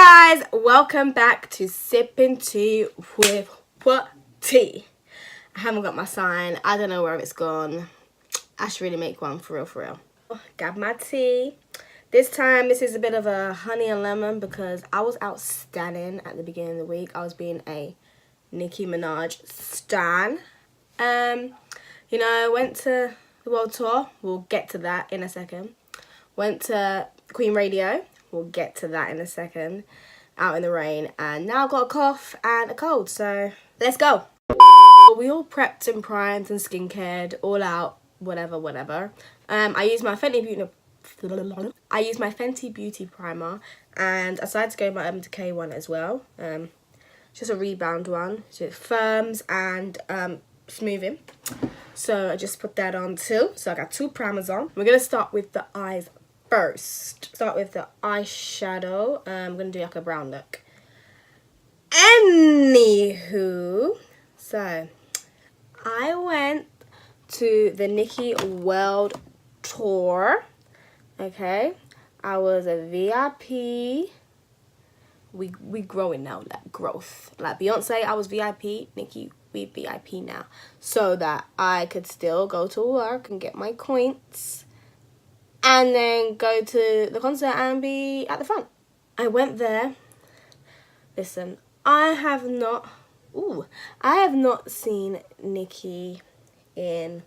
guys, welcome back to Sippin' Tea with what tea. I haven't got my sign. I don't know where it's gone. I should really make one for real. Got my tea. This time this is a bit of a honey and lemon because I was outstanding at the beginning of the week. I was being a Nicki Minaj stan. You know, went to the world tour. We'll get to that in a second. Went to Queen Radio. We'll get to that in a second. Out in the rain. And now I've got a cough and a cold. So let's go. We all prepped and primed and skincared. All out. Whatever. I used my Fenty Beauty primer. And I decided to go with my Urban Decay one as well. Just a rebound one. So it firms and smoothing. So I just put that on too. So I got two primers on. We're going to start with the eyes first. Start with the eyeshadow. I'm going to do like a brown look. Anywho, so I went to the Nicki World Tour. Okay. I was a VIP. We growing now, like growth. Like Beyonce, I was VIP. Nicki, we VIP now. So that I could still go to work and get my coins. And then go to the concert and be at the front. I went there. Listen, I have not seen Nicki in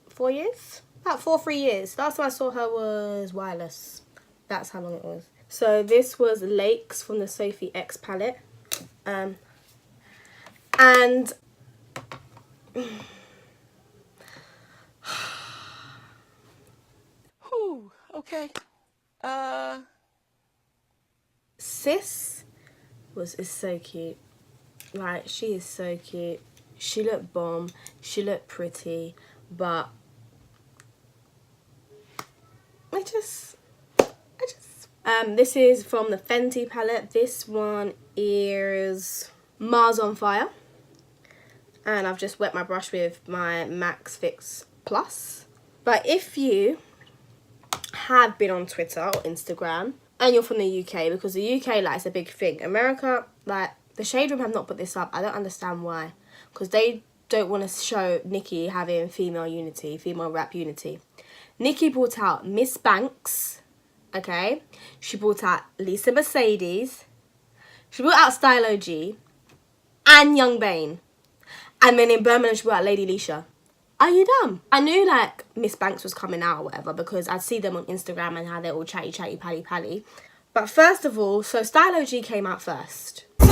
4 years? About 3 years. Last time I saw her was Wireless. That's how long it was. So this was Lakes from the Sophie X palette. And okay. Sis is so cute. Like, she is so cute. She looked bomb. She looked pretty. But this is from the Fenty palette. This one is Mars on Fire. And I've just wet my brush with my Max Fix Plus. But if you have been on Twitter or Instagram and you're from the UK, because the UK, like, it's a big thing. America, like, the Shade Room have not put this up. I don't understand why. Because they don't want to show Nicki having female unity, female rap unity. Nicki brought out Miss Banks, okay? She brought out Lisa Mercedes. She brought out Style OG and Young Bane. And then in Birmingham, she brought out Lady Leisha. Are you dumb? I knew, like, Miss Banks was coming out or whatever because I'd see them on Instagram and how they're all chatty, pally. But first of all, so Style OG came out first. And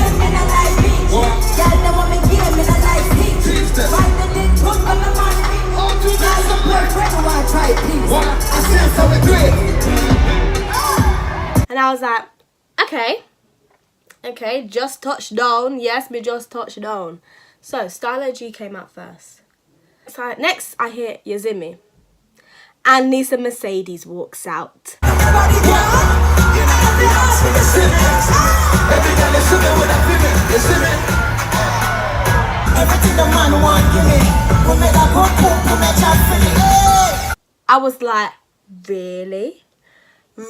I was like, okay, just touched down. Yes, me just touched down. So Style OG came out first. So next I hear Yazimi. And Lisa Mercedes walks out. I was like,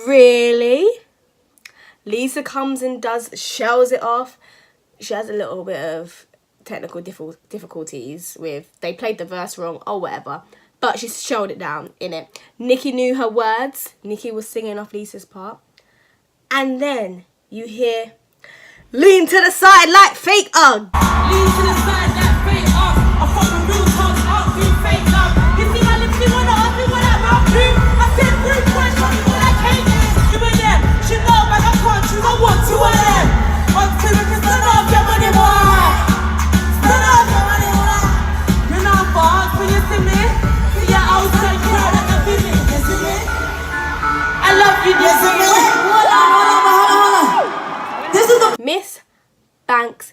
really? Lisa comes and shells it off. She has a little bit of technical difficulties with, they played the verse wrong or whatever, but she showed it down in it. Nicki knew her words. Nicki was singing off Lisa's part. And then you hear, lean to the side like fake ugg. Lean to the side like fake ugg. I fucking real talk out through fake love. You see my lips, you wanna ask me what I'm up to? I said rude boys, tell me what I came to. You and them, she know but I can't choose. I want to of them. On to it, cause I love your money, boy. I love your money, boy. You're not fast when you see me. See your outside crowd like a villain. You see me? I love you, you see me? Hold on. This is the Miss Banks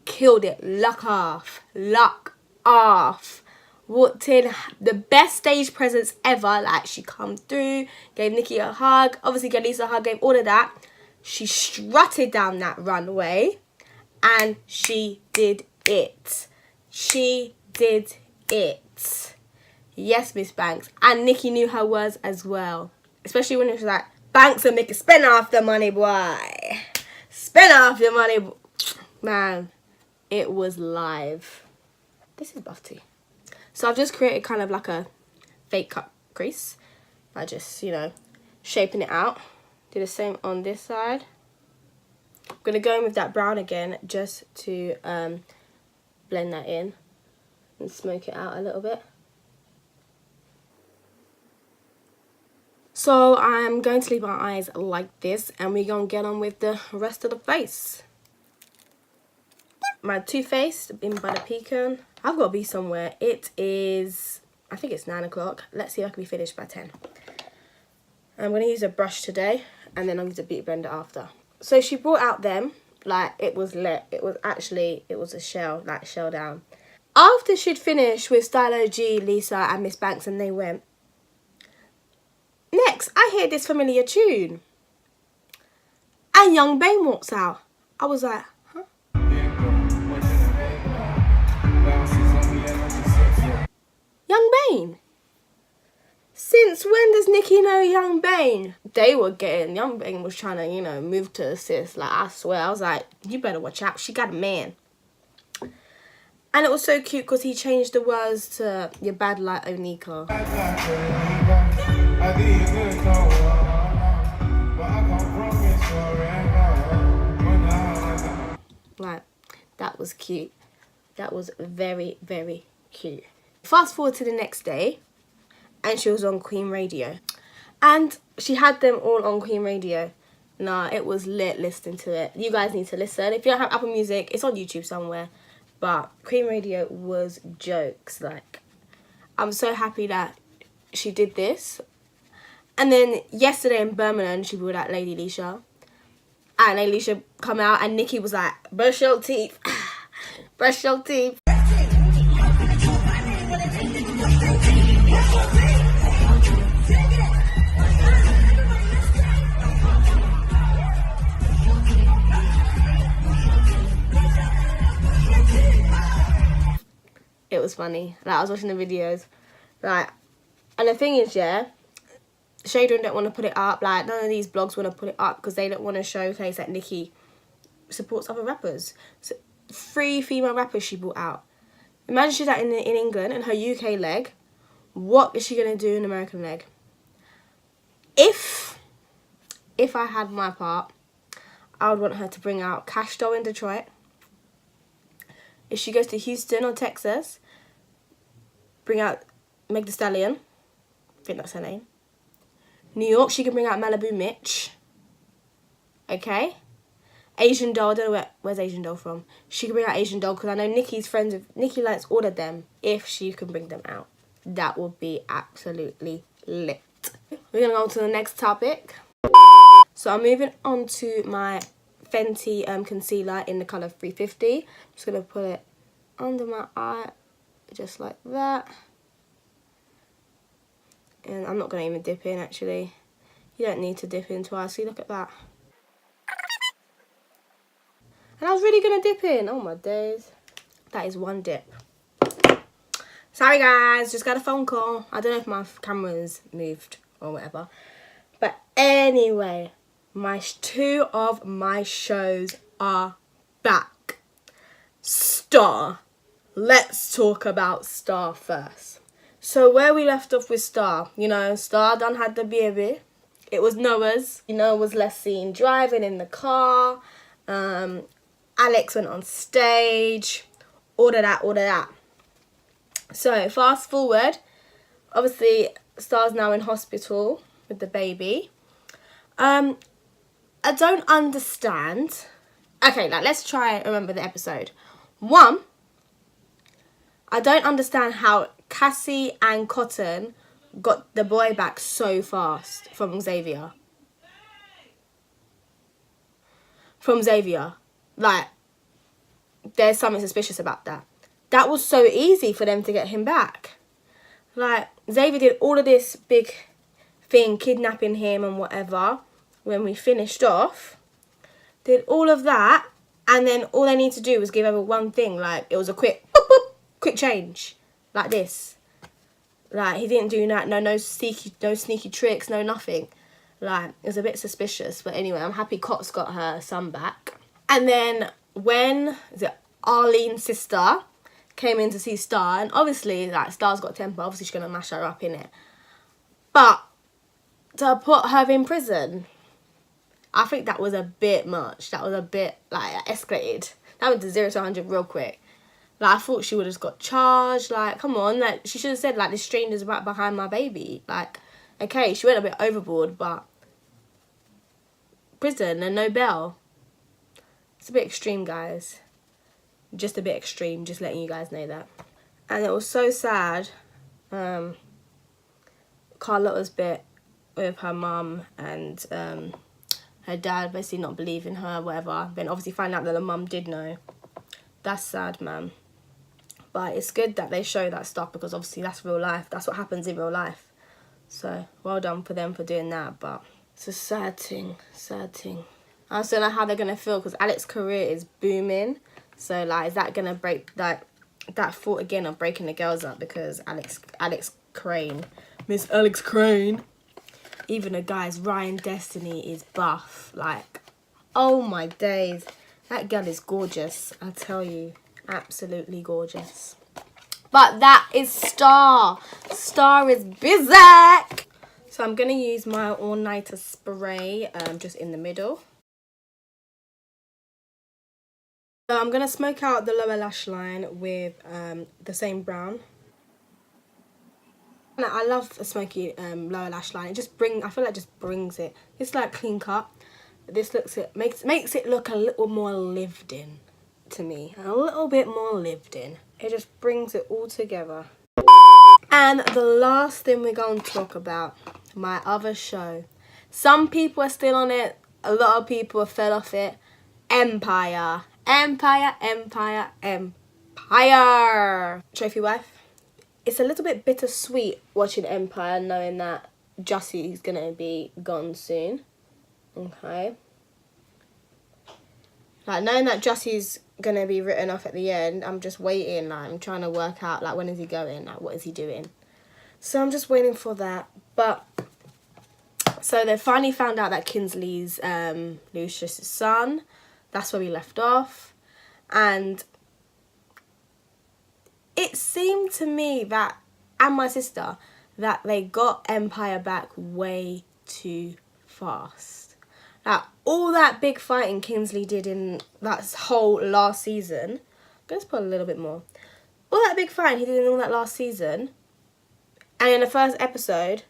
killed it. Luck off. Walked in, the best stage presence ever. Like, she come through, gave Nicki a hug, obviously gave Lisa a hug, gave all of that. She strutted down that runway and she did it. Yes, Miss Banks. And Nicki knew her words as well. Especially when it was like, Banks and Mickey, spend off the money, boy. Spend off your money, man. It was live. This is buff tea. So I've just created kind of like a fake cut crease by just, you know, shaping it out. Do the same on this side. I'm gonna go in with that brown again just to blend that in and smoke it out a little bit. So I'm going to leave my eyes like this, and we're going to get on with the rest of the face. My Too Faced in by the Pecan. I've got to be somewhere. It is, I think it's 9 o'clock. Let's see if I can be finished by 10. I'm going to use a brush today, and then I'm going to beauty blender after. So she brought out them, like it was lit. It was a shell, like shell down. After she'd finished with Stylo G, Lisa and Miss Banks, and they went, next, I hear this familiar tune. And Young Bane walks out. I was like, huh? Young Bane? Since when does Nicki know Young Bane? Young Bane was trying to, you know, move to assist. Like, I swear, I was like, you better watch out. She got a man. And it was so cute because he changed the words to "You're bad like Onika." Like, that was cute. That was very, very cute. Fast forward to the next day, and she was on Queen Radio. And she had them all on Queen Radio. Nah, it was lit listening to it. You guys need to listen. If you don't have Apple Music, it's on YouTube somewhere. But Queen Radio was jokes. Like, I'm so happy that she did this. And then yesterday in Birmingham, she brought out Lady LESHURR. And Lady LESHURR come out, and Nicki was like, brush your teeth. Brush your teeth. It was funny. Like, I was watching the videos. Like, and the thing is, yeah, Shadron don't want to put it up. Like, none of these blogs want to put it up because they don't want to showcase that Nicki supports other rappers. So 3 female rappers she brought out. Imagine she's out in England in her UK leg. What is she going to do in American leg? If I had my part, I would want her to bring out Cash Doll in Detroit. If she goes to Houston or Texas, bring out Meg Thee Stallion. I think that's her name. New York, she can bring out Malibu Mitch. Okay? Asian Doll, I don't know where's Asian Doll from. She can bring out Asian Doll because I know Nicki's friends with Nicki likes order them. If she can bring them out, that would be absolutely lit. We're gonna go on to the next topic. So I'm moving on to my Fenty concealer in the colour 350. I'm just gonna put it under my eye, just like that. And I'm not gonna even dip in actually. You don't need to dip in twice. See, look at that. And I was really gonna dip in. Oh my days. That is one dip. Sorry guys, just got a phone call. I don't know if my camera's moved or whatever. But anyway, 2 of my shows are back. Star. Let's talk about Star first. So where we left off with Star, you know, Star done had the baby. It was Noah's. You know, was less seen driving in the car. Alex went on stage. All of that. So fast forward. Obviously, Star's now in hospital with the baby. I don't understand. Okay, like, let's try and remember the episode. 1, I don't understand how Cassie and Cotton got the boy back so fast from Xavier. Like, there's something suspicious about that. That was so easy for them to get him back. Like, Xavier did all of this big thing, kidnapping him and whatever. When we finished off, did all of that, and then all they need to do was give over one thing. Like, it was a quick boop, boop, quick change, like this. Like, he didn't do that. No sneaky tricks, no nothing. Like, it was a bit suspicious. But anyway, I'm happy Cots got her son back. And then when Arlene's sister came in to see Star, and obviously, like, Star's got temper. Obviously, she's going to mash her up, innit? But to put her in prison, I think that was a bit much. That was a bit, like, escalated. That went to 0 to 100 real quick. Like, I thought she would have got charged. Like, come on. Like, she should have said, like, this stranger's right behind my baby. Like, okay, she went a bit overboard, but prison and no bail. It's a bit extreme, guys. Just a bit extreme. Just letting you guys know that. And it was so sad. Carlotta's bit with her mum and her dad basically not believing her, whatever. Then obviously find out that the mum did know. That's sad, man. But it's good that they show that stuff because obviously that's real life. That's what happens in real life. So well done for them for doing that. But it's a sad thing. Sad thing. I also don't know how they're going to feel because Alex's career is booming. So, like, is that going to break, like, that thought again of breaking the girls up because Alex Crane, Miss Alex Crane, even a guy's Ryan Destiny is buff. Like, oh my days. That girl is gorgeous, I tell you. Absolutely gorgeous. But that is Star. Star is busy. So I'm going to use my all-nighter spray just in the middle. So I'm going to smoke out the lower lash line with the same brown. I love a smoky lower lash line. It just I feel like it just brings it. It's like clean cut. This makes it look a little more lived in to me. A little bit more lived in. It just brings it all together. And the last thing we're going to talk about, my other show. Some people are still on it. A lot of people have fell off it. Empire. Empire, Empire, Empire. Trophy wife. It's a little bit bittersweet watching Empire, knowing that Jussie's gonna be gone soon. Okay. Like, knowing that Jussie's gonna be written off at the end, I'm just waiting. Like, I'm trying to work out, like, when is he going? Like, what is he doing? So I'm just waiting for that. But so they finally found out that Kinsley's Lucius's son. That's where we left off. And it seemed to me that, and my sister, that they got Empire back way too fast. Like, all that big fighting Kinsley did in that whole last season. Let's put a little bit more. All that big fighting he did in all that last season. And in the first episode,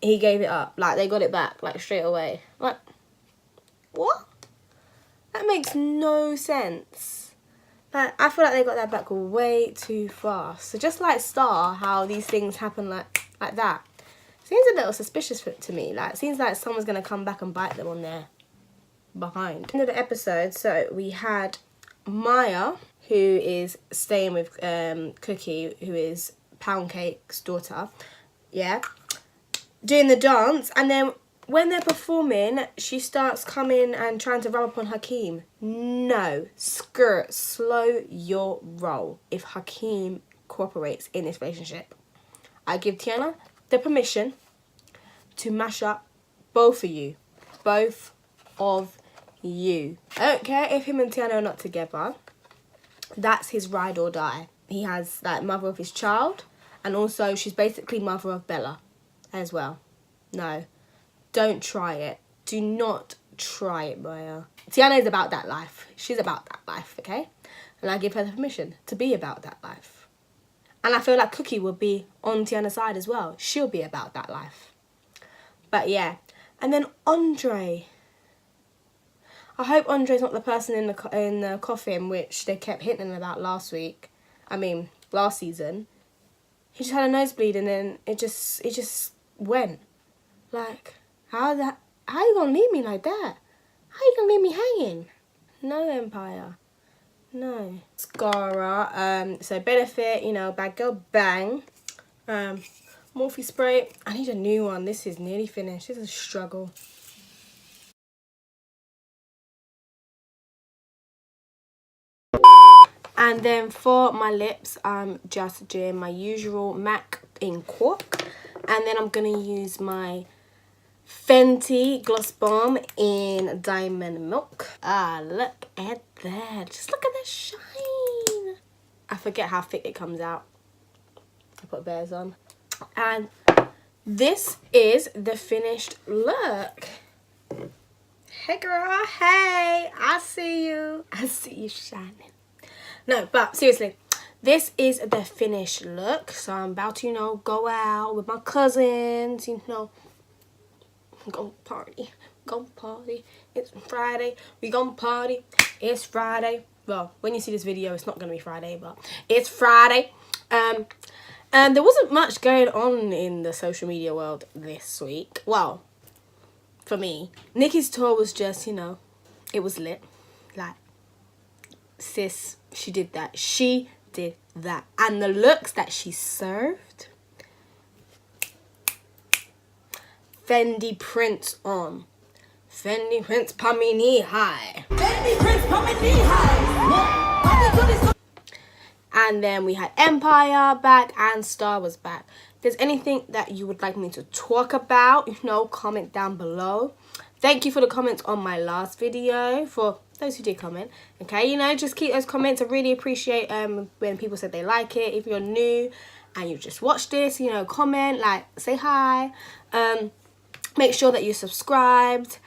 he gave it up. Like, they got it back, like, straight away. Like, what? That makes no sense. Like, I feel like they got that back way too fast. So just like Star, how these things happen like that. Seems a little suspicious to me. Like, it seems like someone's going to come back and bite them on their behind. End of the episode, so we had Maya, who is staying with Cookie, who is Pound Cake's daughter. Yeah. Doing the dance, and then when they're performing, she starts coming and trying to rub up on Hakeem. No. Skirt. Slow your roll if Hakeem cooperates in this relationship. I give Tiana the permission to mash up both of you. Both of you. I don't care if him and Tiana are not together. That's his ride or die. He has, like, mother of his child. And also, she's basically mother of Bella as well. No. Don't try it. Do not try it, Maya. Tiana is about that life. She's about that life, okay? And I give her the permission to be about that life. And I feel like Cookie will be on Tiana's side as well. She'll be about that life. But yeah. And then Andre. I hope Andre's not the person in the coffin which they kept hitting about last season. He just had a nosebleed and then it just went. Like, how you gonna leave me like that? How you gonna leave me hanging? No, Empire. No. Scara, so Benefit, you know, Bad Girl Bang. Morphe spray. I need a new one. This is nearly finished. This is a struggle. And then for my lips, I'm just doing my usual MAC in Cork. And then I'm going to use my Fenty Gloss Bomb in Diamond Milk. Ah, look at that. Just look at that shine. I forget how thick it comes out. I put bears on. And this is the finished look. Hey girl, hey, I see you. I see you shining. No, but seriously, this is the finished look. So I'm about to, you know, go out with my cousins, you know, go party. It's Friday. We gon' party. It's Friday. Well, when you see this video, it's not gonna be Friday, but it's Friday. And there wasn't much going on in the social media world this week. Well, for me, Nicki's tour was just, you know, it was lit. Like, sis, she did that. She did that. And the looks that she served. Fendi prints on. Fendi prints pa me knee high. Fendi prints pa me knee high. And then we had Empire back and Star was back. If there's anything that you would like me to talk about, you know, comment down below. Thank you for the comments on my last video, for those who did comment. Okay, you know, just keep those comments. I really appreciate when people said they like it. If you're new and you just watched this, you know, comment, like, say hi. Make sure that you're subscribed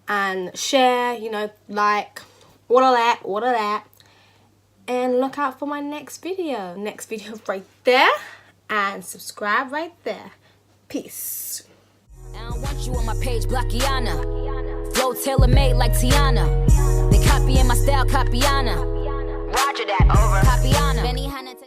and share, you know, like, all of that. And look out for my next video. Next video right there. And subscribe right there. Peace. I don't want you on my page, Blockiana. Flow tailor-made like Tiana. They copying my style, Copiana. Roger that, over. Copiana.